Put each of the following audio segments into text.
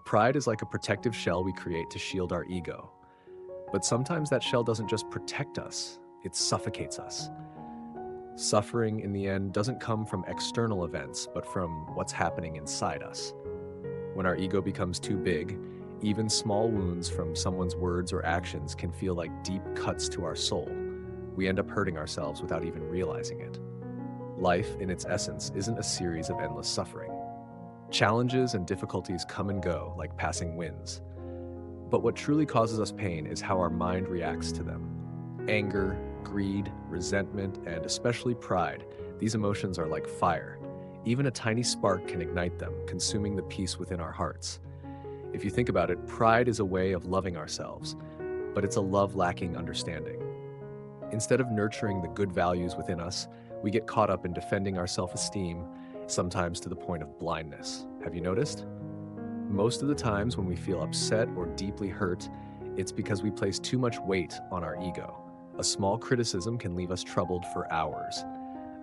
Pride is like a protective shell we create to shield our ego. But sometimes that shell doesn't just protect us, it suffocates us. Suffering, in the end, doesn't come from external events, but from what's happening inside us. When our ego becomes too big, even small wounds from someone's words or actions can feel like deep cuts to our soul. We end up hurting ourselves without even realizing it. Life, in its essence, isn't a series of endless suffering. Challenges and difficulties come and go like passing winds. But what truly causes us pain is how our mind reacts to them. Anger, greed, resentment, and especially pride, these emotions are like fire. Even a tiny spark can ignite them, consuming the peace within our hearts. If you think about it, pride is a way of loving ourselves, but it's a love lacking understanding. Instead of nurturing the good values within us, we get caught up in defending our self-esteem, sometimes to the point of blindness. Have you noticed? Most of the times when we feel upset or deeply hurt, it's because we place too much weight on our ego. A small criticism can leave us troubled for hours.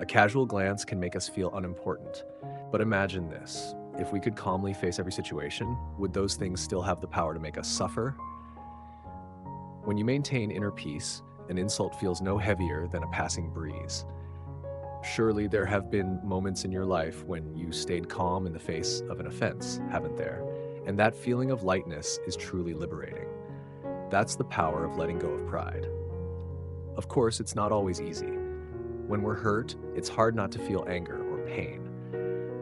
A casual glance can make us feel unimportant. But imagine this. If we could calmly face every situation, would those things still have the power to make us suffer? When you maintain inner peace, an insult feels no heavier than a passing breeze. Surely there have been moments in your life when you stayed calm in the face of an offense, haven't there? And that feeling of lightness is truly liberating. That's the power of letting go of pride. Of course, it's not always easy. When we're hurt, it's hard not to feel anger or pain.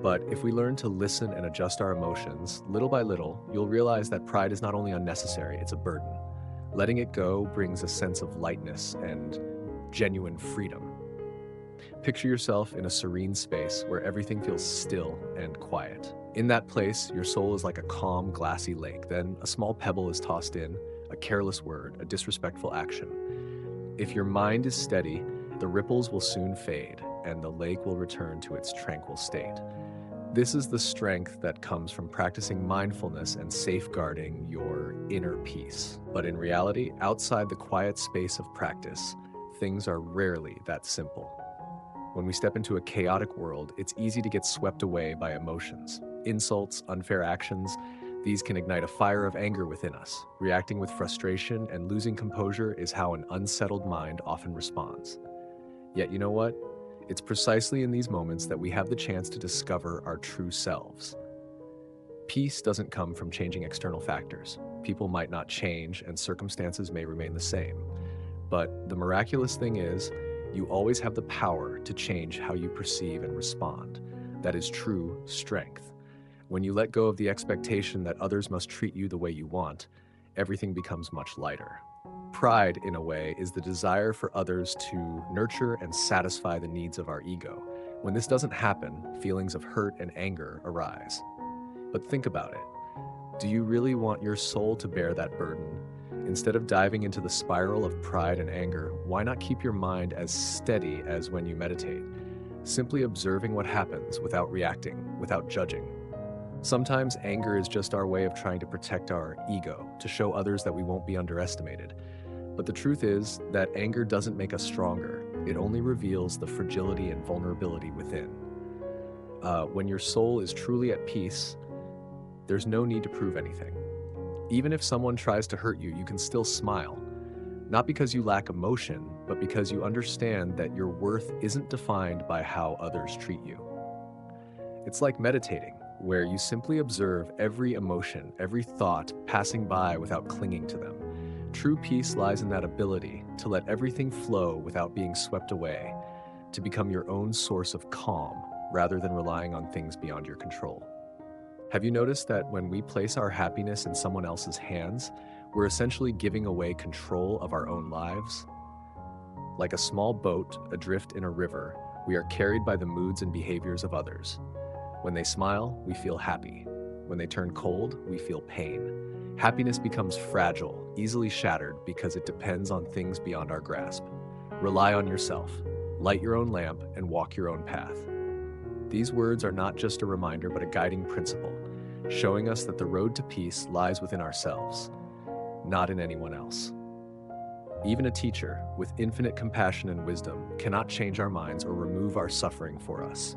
But if we learn to listen and adjust our emotions, little by little, you'll realize that pride is not only unnecessary, it's a burden. Letting it go brings a sense of lightness and genuine freedom. Picture yourself in a serene space where everything feels still and quiet. In that place, your soul is like a calm, glassy lake. Then a small pebble is tossed in, a careless word, a disrespectful action. If your mind is steady, the ripples will soon fade, and the lake will return to its tranquil state. This is the strength that comes from practicing mindfulness and safeguarding your inner peace. But in reality, outside the quiet space of practice, things are rarely that simple. When we step into a chaotic world, it's easy to get swept away by emotions. Insults, unfair actions, these can ignite a fire of anger within us. Reacting with frustration and losing composure is how an unsettled mind often responds. Yet you know what? It's precisely in these moments that we have the chance to discover our true selves. Peace doesn't come from changing external factors. People might not change and circumstances may remain the same. But the miraculous thing is, you always have the power to change how you perceive and respond. That is true strength. When you let go of the expectation that others must treat you the way you want, everything becomes much lighter. Pride, in a way, is the desire for others to nurture and satisfy the needs of our ego. When this doesn't happen, feelings of hurt and anger arise. But think about it. Do you really want your soul to bear that burden? Instead of diving into the spiral of pride and anger, why not keep your mind as steady as when you meditate? Simply observing what happens without reacting, without judging. Sometimes anger is just our way of trying to protect our ego, to show others that we won't be underestimated. But the truth is that anger doesn't make us stronger. It only reveals the fragility and vulnerability within. When your soul is truly at peace, there's no need to prove anything. Even if someone tries to hurt you, you can still smile. Not because you lack emotion, but because you understand that your worth isn't defined by how others treat you. It's like meditating, where you simply observe every emotion, every thought passing by without clinging to them. True peace lies in that ability to let everything flow without being swept away, to become your own source of calm rather than relying on things beyond your control. Have you noticed that when we place our happiness in someone else's hands, we're essentially giving away control of our own lives? Like a small boat adrift in a river, we are carried by the moods and behaviors of others. When they smile, we feel happy. When they turn cold, we feel pain. Happiness becomes fragile, easily shattered because it depends on things beyond our grasp. Rely on yourself, light your own lamp, and walk your own path. These words are not just a reminder, but a guiding principle, showing us that the road to peace lies within ourselves, not in anyone else. Even a teacher, with infinite compassion and wisdom, cannot change our minds or remove our suffering for us.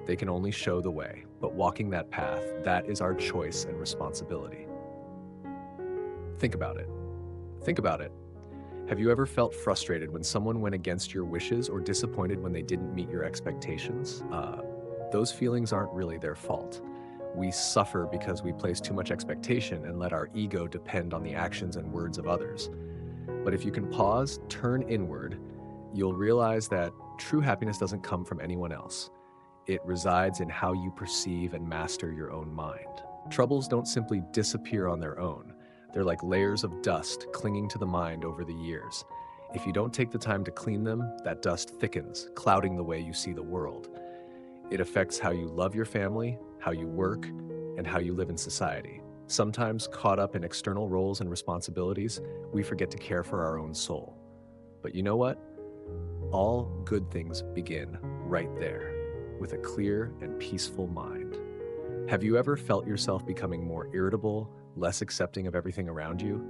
They can only show the way, but walking that path, that is our choice and responsibility. Think about it. Think about it. Have you ever felt frustrated when someone went against your wishes or disappointed when they didn't meet your expectations? Those feelings aren't really their fault. We suffer because we place too much expectation and let our ego depend on the actions and words of others. But if you can pause, turn inward, you'll realize that true happiness doesn't come from anyone else. It resides in how you perceive and master your own mind. Troubles don't simply disappear on their own. They're like layers of dust clinging to the mind over the years. If you don't take the time to clean them, that dust thickens, clouding the way you see the world. It affects how you love your family, how you work, and how you live in society. Sometimes, caught up in external roles and responsibilities, we forget to care for our own soul. But you know what? All good things begin right there, with a clear and peaceful mind. Have you ever felt yourself becoming more irritable, less accepting of everything around you?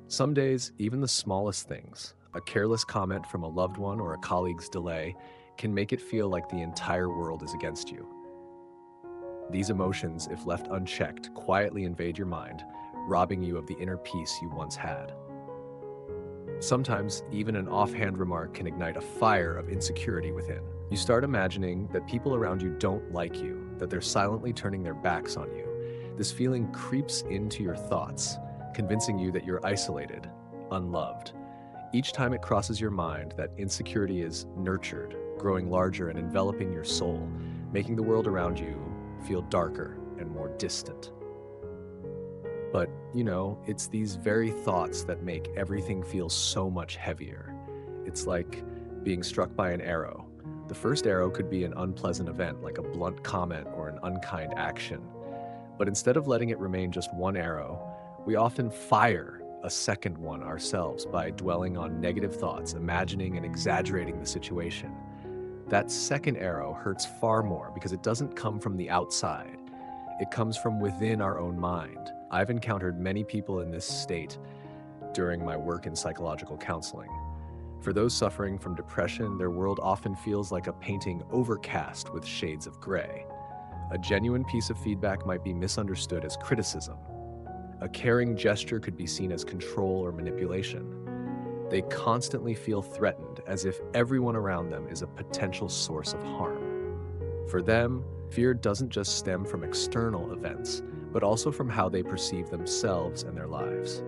Some days, even the smallest things, a careless comment from a loved one or a colleague's delay, can make it feel like the entire world is against you. These emotions, if left unchecked, quietly invade your mind, robbing you of the inner peace you once had. Sometimes, even an offhand remark can ignite a fire of insecurity within. You start imagining that people around you don't like you, that they're silently turning their backs on you. This feeling creeps into your thoughts, convincing you that you're isolated, unloved. Each time it crosses your mind, that insecurity is nurtured, growing larger and enveloping your soul, making the world around you feel darker and more distant. But, it's these very thoughts that make everything feel so much heavier. It's like being struck by an arrow. The first arrow could be an unpleasant event, like a blunt comment or an unkind action. But instead of letting it remain just one arrow, we often fire a second one ourselves by dwelling on negative thoughts, imagining and exaggerating the situation. That second arrow hurts far more because it doesn't come from the outside. It comes from within our own mind. I've encountered many people in this state during my work in psychological counseling. For those suffering from depression, their world often feels like a painting overcast with shades of gray. A genuine piece of feedback might be misunderstood as criticism. A caring gesture could be seen as control or manipulation. They constantly feel threatened, as if everyone around them is a potential source of harm. For them, fear doesn't just stem from external events, but also from how they perceive themselves and their lives.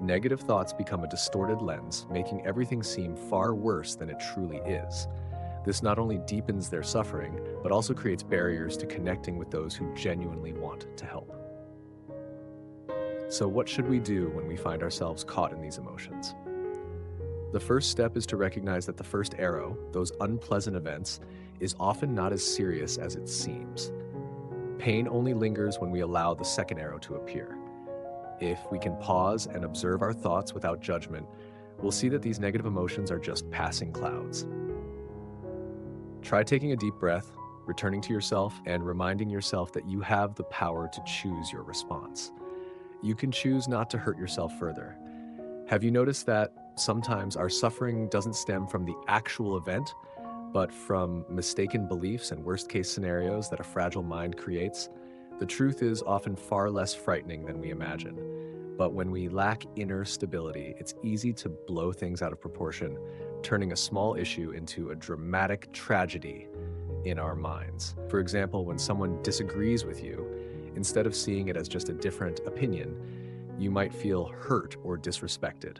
Negative thoughts become a distorted lens, making everything seem far worse than it truly is. This not only deepens their suffering, but also creates barriers to connecting with those who genuinely want to help. So what should we do when we find ourselves caught in these emotions? The first step is to recognize that the first arrow, those unpleasant events, is often not as serious as it seems. Pain only lingers when we allow the second arrow to appear. If we can pause and observe our thoughts without judgment, we'll see that these negative emotions are just passing clouds. Try taking a deep breath, returning to yourself, and reminding yourself that you have the power to choose your response. You can choose not to hurt yourself further. Have you noticed that sometimes our suffering doesn't stem from the actual event, but from mistaken beliefs and worst-case scenarios that a fragile mind creates? The truth is often far less frightening than we imagine. But when we lack inner stability, it's easy to blow things out of proportion, turning a small issue into a dramatic tragedy in our minds. For example, when someone disagrees with you, instead of seeing it as just a different opinion, you might feel hurt or disrespected.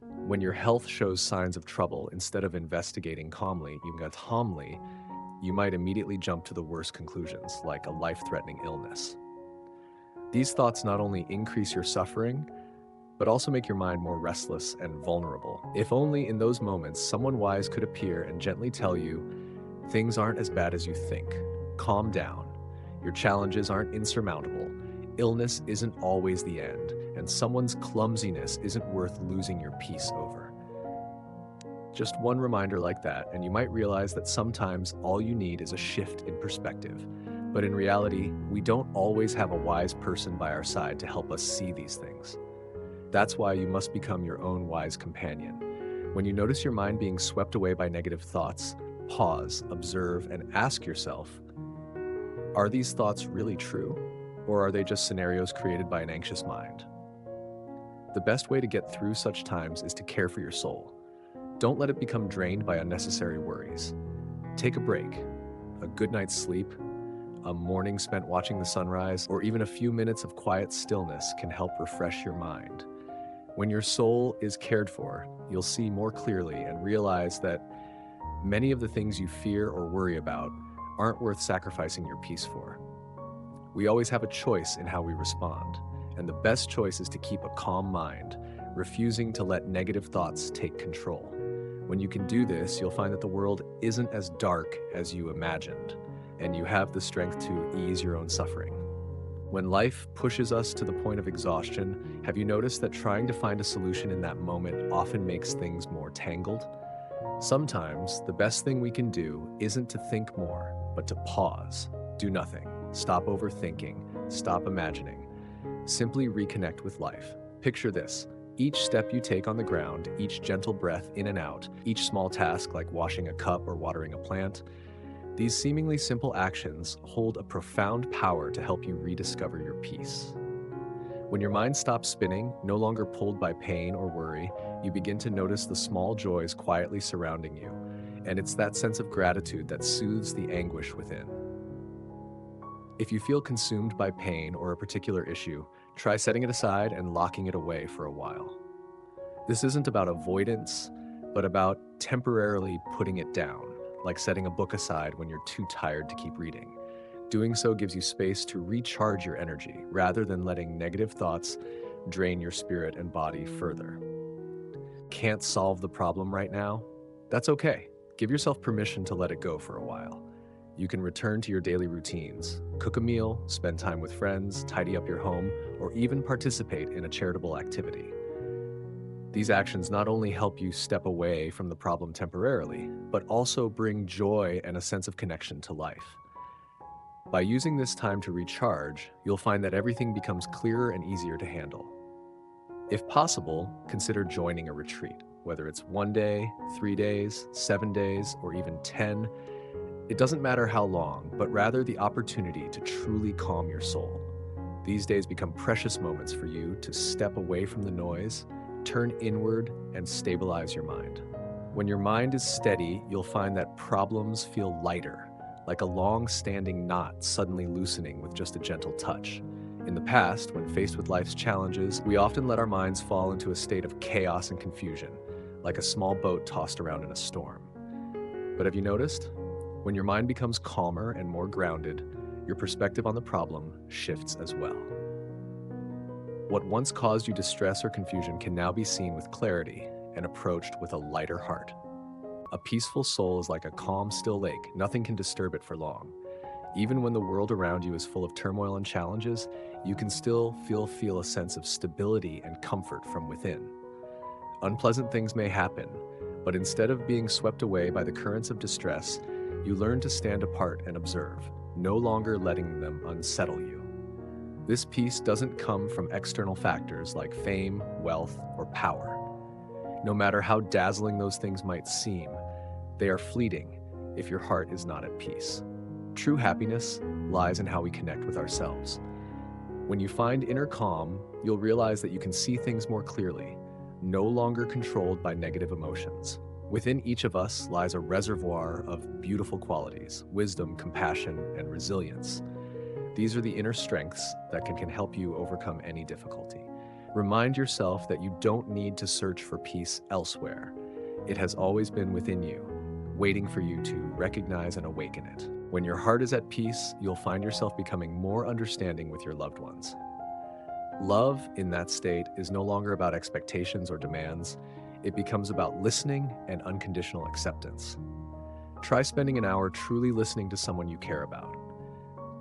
When your health shows signs of trouble, instead of investigating calmly, you might immediately jump to the worst conclusions, like a life-threatening illness. These thoughts not only increase your suffering, but also make your mind more restless and vulnerable. If only in those moments someone wise could appear and gently tell you, things aren't as bad as you think. Calm down. Your challenges aren't insurmountable. Illness isn't always the end, and someone's clumsiness isn't worth losing your peace over. Just one reminder like that, and you might realize that sometimes all you need is a shift in perspective. But in reality, we don't always have a wise person by our side to help us see these things. That's why you must become your own wise companion. When you notice your mind being swept away by negative thoughts, pause, observe, and ask yourself, are these thoughts really true? Or are they just scenarios created by an anxious mind? The best way to get through such times is to care for your soul. Don't let it become drained by unnecessary worries. Take a break, a good night's sleep, a morning spent watching the sunrise, or even a few minutes of quiet stillness can help refresh your mind. When your soul is cared for, you'll see more clearly and realize that many of the things you fear or worry about aren't worth sacrificing your peace for. We always have a choice in how we respond, and the best choice is to keep a calm mind, refusing to let negative thoughts take control. When you can do this, you'll find that the world isn't as dark as you imagined, and you have the strength to ease your own suffering. When life pushes us to the point of exhaustion, have you noticed that trying to find a solution in that moment often makes things more tangled? Sometimes, the best thing we can do isn't to think more, but to pause, do nothing, stop overthinking, stop imagining. Simply reconnect with life. Picture this. Each step you take on the ground, each gentle breath in and out, each small task like washing a cup or watering a plant, these seemingly simple actions hold a profound power to help you rediscover your peace. When your mind stops spinning, no longer pulled by pain or worry, you begin to notice the small joys quietly surrounding you, and it's that sense of gratitude that soothes the anguish within. If you feel consumed by pain or a particular issue, try setting it aside and locking it away for a while. This isn't about avoidance, but about temporarily putting it down, like setting a book aside when you're too tired to keep reading. Doing so gives you space to recharge your energy rather than letting negative thoughts drain your spirit and body further. Can't solve the problem right now? That's okay. Give yourself permission to let it go for a while. You can return to your daily routines, cook a meal, spend time with friends, tidy up your home, or even participate in a charitable activity. These actions not only help you step away from the problem temporarily, but also bring joy and a sense of connection to life. By using this time to recharge, you'll find that everything becomes clearer and easier to handle. If possible, consider joining a retreat, whether it's 1 day, 3 days, 7 days, or even 10. It doesn't matter how long, but rather the opportunity to truly calm your soul. These days become precious moments for you to step away from the noise, turn inward, and stabilize your mind. When your mind is steady, you'll find that problems feel lighter, like a long-standing knot suddenly loosening with just a gentle touch. In the past, when faced with life's challenges, we often let our minds fall into a state of chaos and confusion, like a small boat tossed around in a storm. But have you noticed? When your mind becomes calmer and more grounded, your perspective on the problem shifts as well. What once caused you distress or confusion can now be seen with clarity and approached with a lighter heart. A peaceful soul is like a calm, still lake. Nothing can disturb it for long. Even when the world around you is full of turmoil and challenges, you can still feel a sense of stability and comfort from within. Unpleasant things may happen, but instead of being swept away by the currents of distress, you learn to stand apart and observe, no longer letting them unsettle you. This peace doesn't come from external factors like fame, wealth, or power. No matter how dazzling those things might seem, they are fleeting if your heart is not at peace. True happiness lies in how we connect with ourselves. When you find inner calm, you'll realize that you can see things more clearly, no longer controlled by negative emotions. Within each of us lies a reservoir of beautiful qualities, wisdom, compassion, and resilience. These are the inner strengths that can help you overcome any difficulty. Remind yourself that you don't need to search for peace elsewhere. It has always been within you, waiting for you to recognize and awaken it. When your heart is at peace, you'll find yourself becoming more understanding with your loved ones. Love in that state is no longer about expectations or demands. It becomes about listening and unconditional acceptance. Try spending an hour truly listening to someone you care about.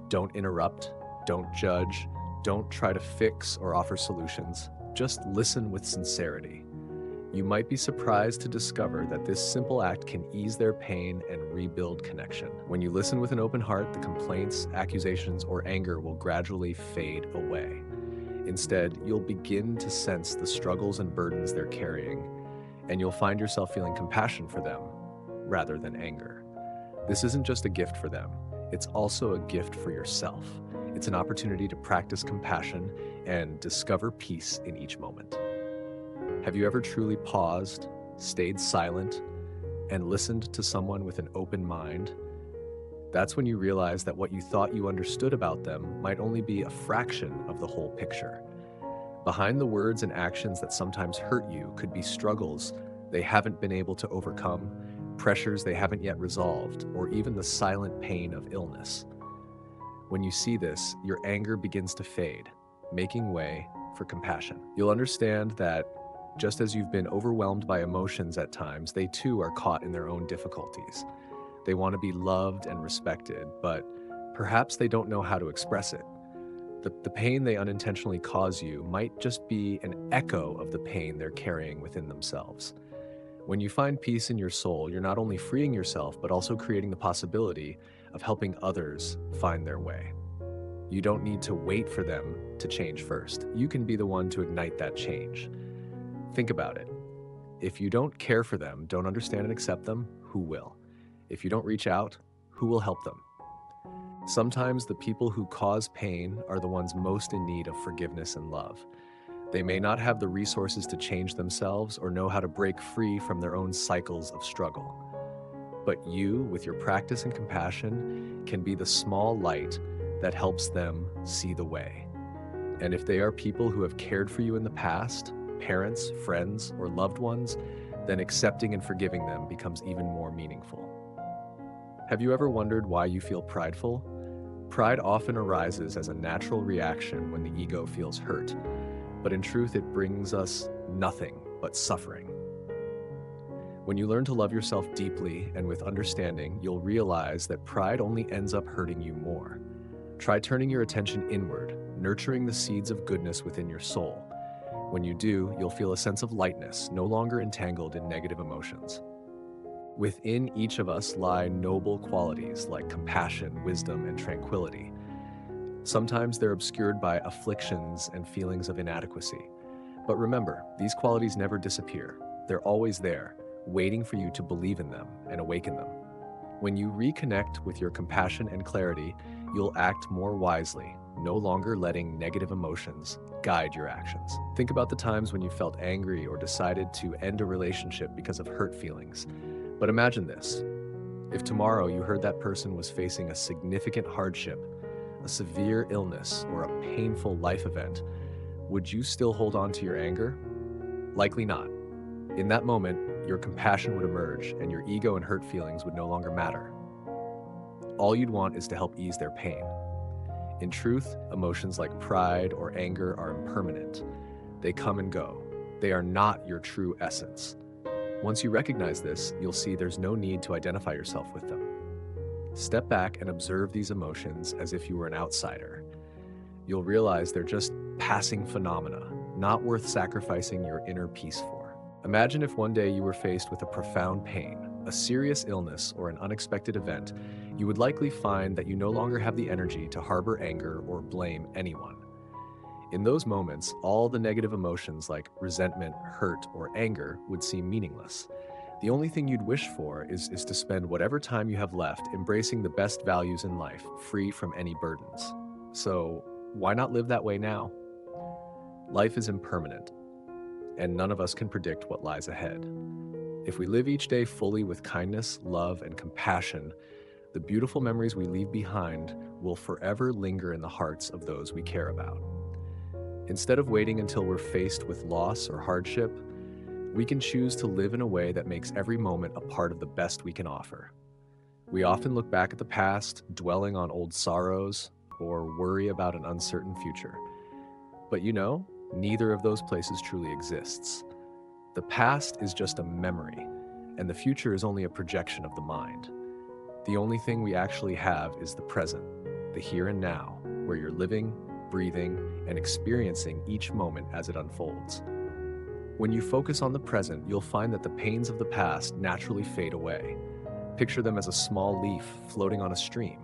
Don't interrupt, don't judge, don't try to fix or offer solutions. Just listen with sincerity. You might be surprised to discover that this simple act can ease their pain and rebuild connection. When you listen with an open heart, the complaints, accusations, or anger will gradually fade away. Instead, you'll begin to sense the struggles and burdens they're carrying, and you'll find yourself feeling compassion for them rather than anger. This isn't just a gift for them, it's also a gift for yourself. It's an opportunity to practice compassion and discover peace in each moment. Have you ever truly paused, stayed silent, and listened to someone with an open mind? That's when you realize that what you thought you understood about them might only be a fraction of the whole picture. Behind the words and actions that sometimes hurt you could be struggles they haven't been able to overcome, pressures they haven't yet resolved, or even the silent pain of illness. When you see this, your anger begins to fade, making way for compassion. You'll understand that just as you've been overwhelmed by emotions at times, they too are caught in their own difficulties. They want to be loved and respected, but perhaps they don't know how to express it. The pain they unintentionally cause you might just be an echo of the pain they're carrying within themselves. When you find peace in your soul, you're not only freeing yourself, but also creating the possibility of helping others find their way. You don't need to wait for them to change first. You can be the one to ignite that change. Think about it. If you don't care for them, don't understand and accept them, who will? If you don't reach out, who will help them? Sometimes the people who cause pain are the ones most in need of forgiveness and love. They may not have the resources to change themselves or know how to break free from their own cycles of struggle. But you, with your practice and compassion, can be the small light that helps them see the way. And if they are people who have cared for you in the past, parents, friends, or loved ones, then accepting and forgiving them becomes even more meaningful. Have you ever wondered why you feel prideful? Pride often arises as a natural reaction when the ego feels hurt, but in truth it brings us nothing but suffering. When you learn to love yourself deeply and with understanding, you'll realize that pride only ends up hurting you more. Try turning your attention inward, nurturing the seeds of goodness within your soul. When you do, you'll feel a sense of lightness, no longer entangled in negative emotions. Within each of us lie noble qualities like compassion, wisdom, and tranquility. Sometimes they're obscured by afflictions and feelings of inadequacy. But remember, these qualities never disappear. They're always there, waiting for you to believe in them and awaken them. When you reconnect with your compassion and clarity, you'll act more wisely, no longer letting negative emotions guide your actions. Think about the times when you felt angry or decided to end a relationship because of hurt feelings. But imagine this. If tomorrow you heard that person was facing a significant hardship, a severe illness, or a painful life event, would you still hold on to your anger? Likely not. In that moment, your compassion would emerge and your ego and hurt feelings would no longer matter. All you'd want is to help ease their pain. In truth, emotions like pride or anger are impermanent. They come and go. They are not your true essence. Once you recognize this, you'll see there's no need to identify yourself with them. Step back and observe these emotions as if you were an outsider. You'll realize they're just passing phenomena, not worth sacrificing your inner peace for. Imagine if one day you were faced with a profound pain, a serious illness, or an unexpected event. You would likely find that you no longer have the energy to harbor anger or blame anyone. In those moments, all the negative emotions like resentment, hurt, or anger would seem meaningless. The only thing you'd wish for is to spend whatever time you have left embracing the best values in life, free from any burdens. So, why not live that way now? Life is impermanent, and none of us can predict what lies ahead. If we live each day fully with kindness, love, and compassion, the beautiful memories we leave behind will forever linger in the hearts of those we care about. Instead of waiting until we're faced with loss or hardship, we can choose to live in a way that makes every moment a part of the best we can offer. We often look back at the past, dwelling on old sorrows, or worry about an uncertain future. But neither of those places truly exists. The past is just a memory, and the future is only a projection of the mind. The only thing we actually have is the present, the here and now, where you're living, breathing, and experiencing each moment as it unfolds. When you focus on the present, you'll find that the pains of the past naturally fade away. Picture them as a small leaf floating on a stream.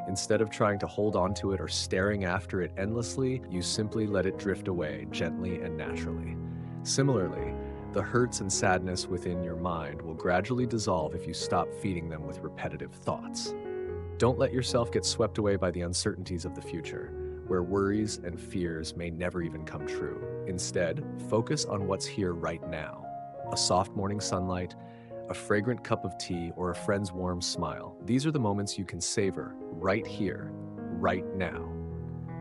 Instead of trying to hold on to it or staring after it endlessly, you simply let it drift away gently and naturally. Similarly, The hurts and sadness within your mind will gradually dissolve if you stop feeding them with repetitive thoughts. Don't let yourself get swept away by the uncertainties of the future, where worries and fears may never even come true. Instead, focus on what's here right now. A soft morning sunlight, a fragrant cup of tea, or a friend's warm smile. These are the moments you can savor right here, right now.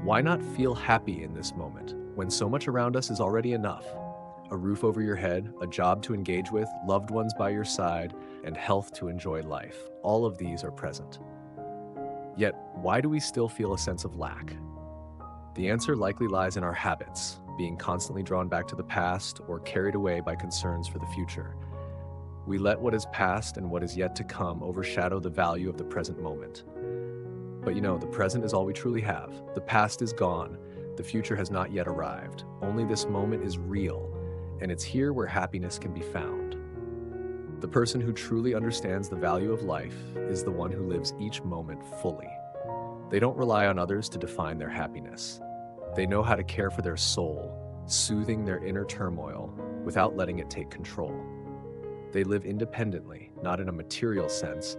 Why not feel happy in this moment when so much around us is already enough? A roof over your head, a job to engage with, loved ones by your side, and health to enjoy life. All of these are present. Yet, why do we still feel a sense of lack? The answer likely lies in our habits, being constantly drawn back to the past or carried away by concerns for the future. We let what is past and what is yet to come overshadow the value of the present moment. But the present is all we truly have. The past is gone. The future has not yet arrived. Only this moment is real, and it's here where happiness can be found. The person who truly understands the value of life is the one who lives each moment fully. They don't rely on others to define their happiness. They know how to care for their soul, soothing their inner turmoil without letting it take control. They live independently, not in a material sense,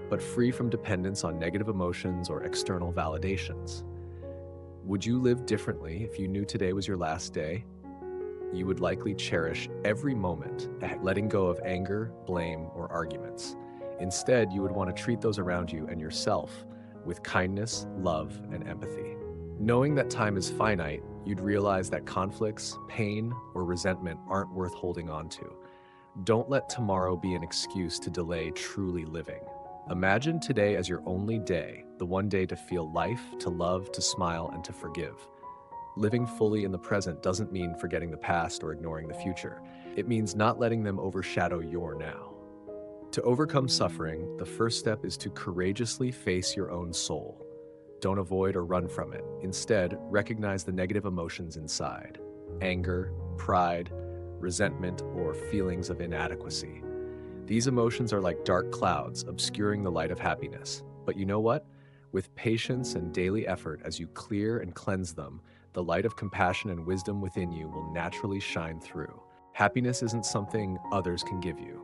but free from dependence on negative emotions or external validations. Would you live differently if you knew today was your last day? You would likely cherish every moment, letting go of anger, blame, or arguments. Instead, you would want to treat those around you and yourself with kindness, love, and empathy. Knowing that time is finite, you'd realize that conflicts, pain, or resentment aren't worth holding on to. Don't let tomorrow be an excuse to delay truly living. Imagine today as your only day, the one day to feel life, to love, to smile, and to forgive. Living fully in the present doesn't mean forgetting the past or ignoring the future. It means not letting them overshadow your now. To overcome suffering, the first step is to courageously face your own soul. Don't avoid or run from it. Instead, recognize the negative emotions inside: anger, pride, resentment, or feelings of inadequacy. These emotions are like dark clouds obscuring the light of happiness. But you know what? With patience and daily effort, as you clear and cleanse them, the light of compassion and wisdom within you will naturally shine through. Happiness isn't something others can give you.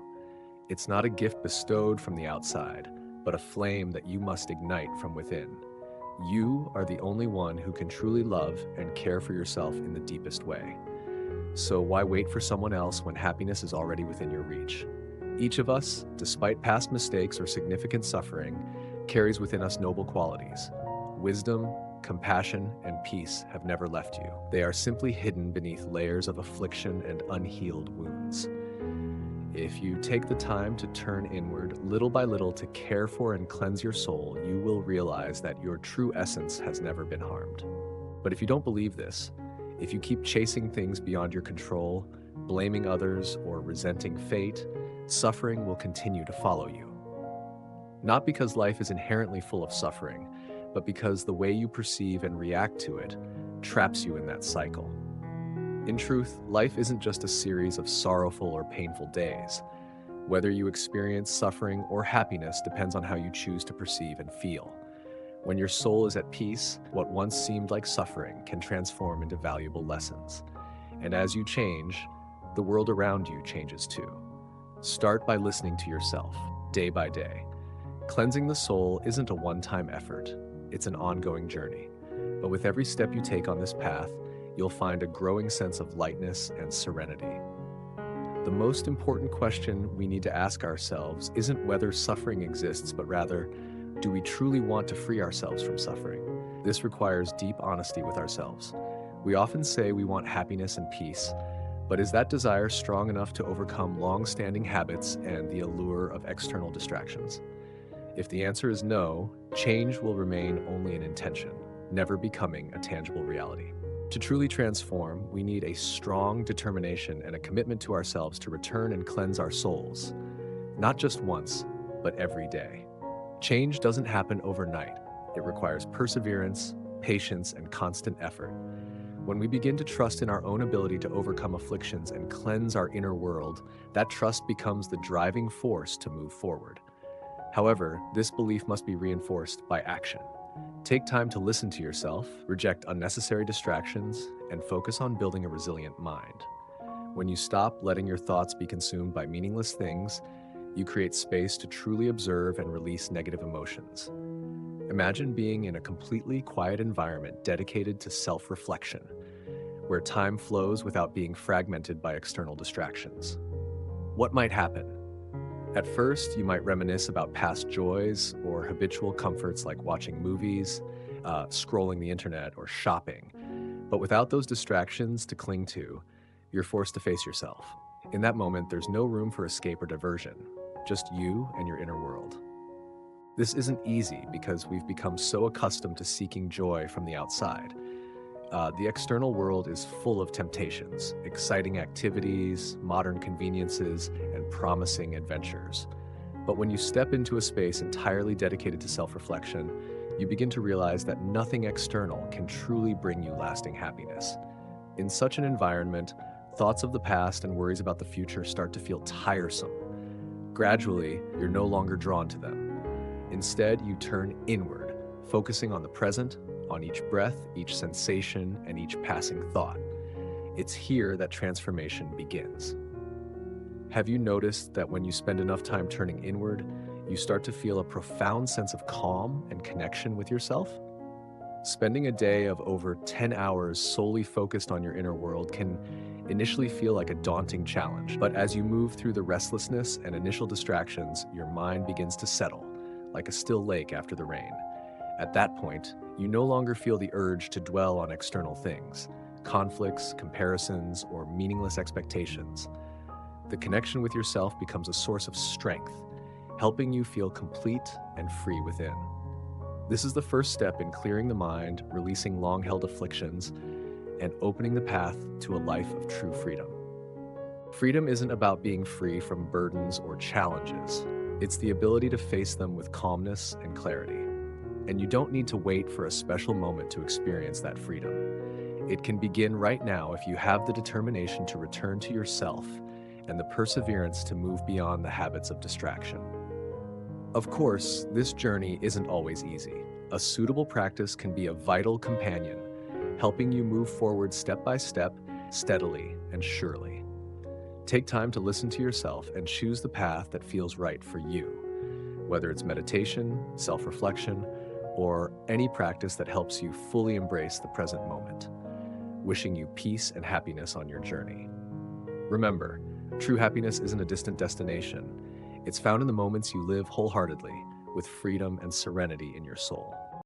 It's not a gift bestowed from the outside, but a flame that you must ignite from within. You are the only one who can truly love and care for yourself in the deepest way. So why wait for someone else when happiness is already within your reach? Each of us, despite past mistakes or significant suffering, carries within us noble qualities. Wisdom, compassion, and peace have never left you. They are simply hidden beneath layers of affliction and unhealed wounds. If you take the time to turn inward little by little to care for and cleanse your soul, you will realize that your true essence has never been harmed. But if you don't believe this, if you keep chasing things beyond your control, blaming others, or resenting fate, suffering will continue to follow you. Not because life is inherently full of suffering, but because the way you perceive and react to it traps you in that cycle. In truth, life isn't just a series of sorrowful or painful days. Whether you experience suffering or happiness depends on how you choose to perceive and feel. When your soul is at peace, what once seemed like suffering can transform into valuable lessons. And as you change, the world around you changes too. Start by listening to yourself, day by day. Cleansing the soul isn't a one-time effort. It's an ongoing journey. But with every step you take on this path, you'll find a growing sense of lightness and serenity. The most important question we need to ask ourselves isn't whether suffering exists, but rather, do we truly want to free ourselves from suffering? This requires deep honesty with ourselves. We often say we want happiness and peace, but is that desire strong enough to overcome long-standing habits and the allure of external distractions? If the answer is no, change will remain only an intention, never becoming a tangible reality. To truly transform, we need a strong determination and a commitment to ourselves to return and cleanse our souls, not just once, but every day. Change doesn't happen overnight. It requires perseverance, patience, and constant effort. When we begin to trust in our own ability to overcome afflictions and cleanse our inner world, that trust becomes the driving force to move forward. However, this belief must be reinforced by action. Take time to listen to yourself, reject unnecessary distractions, and focus on building a resilient mind. When you stop letting your thoughts be consumed by meaningless things, you create space to truly observe and release negative emotions. Imagine being in a completely quiet environment dedicated to self-reflection, where time flows without being fragmented by external distractions. What might happen? At first, you might reminisce about past joys or habitual comforts like watching movies, scrolling the internet, or shopping. But without those distractions to cling to, you're forced to face yourself. In that moment, there's no room for escape or diversion, just you and your inner world. This isn't easy because we've become so accustomed to seeking joy from the outside. The external world is full of temptations, exciting activities, modern conveniences, and promising adventures. But when you step into a space entirely dedicated to self-reflection, you begin to realize that nothing external can truly bring you lasting happiness. In such an environment, thoughts of the past and worries about the future start to feel tiresome. Gradually, you're no longer drawn to them. Instead, you turn inward, focusing on the present, on each breath, each sensation, and each passing thought. It's here that transformation begins. Have you noticed that when you spend enough time turning inward, you start to feel a profound sense of calm and connection with yourself? Spending a day of over 10 hours solely focused on your inner world can initially feel like a daunting challenge, but as you move through the restlessness and initial distractions, your mind begins to settle, like a still lake after the rain. At that point, you no longer feel the urge to dwell on external things, conflicts, comparisons, or meaningless expectations. The connection with yourself becomes a source of strength, helping you feel complete and free within. This is the first step in clearing the mind, releasing long-held afflictions, and opening the path to a life of true freedom. Freedom isn't about being free from burdens or challenges. It's the ability to face them with calmness and clarity. And you don't need to wait for a special moment to experience that freedom. It can begin right now if you have the determination to return to yourself and the perseverance to move beyond the habits of distraction. Of course, this journey isn't always easy. A suitable practice can be a vital companion, helping you move forward step by step, steadily and surely. Take time to listen to yourself and choose the path that feels right for you, whether it's meditation, self-reflection, or any practice that helps you fully embrace the present moment. Wishing you peace and happiness on your journey. Remember, true happiness isn't a distant destination. It's found in the moments you live wholeheartedly, with freedom and serenity in your soul.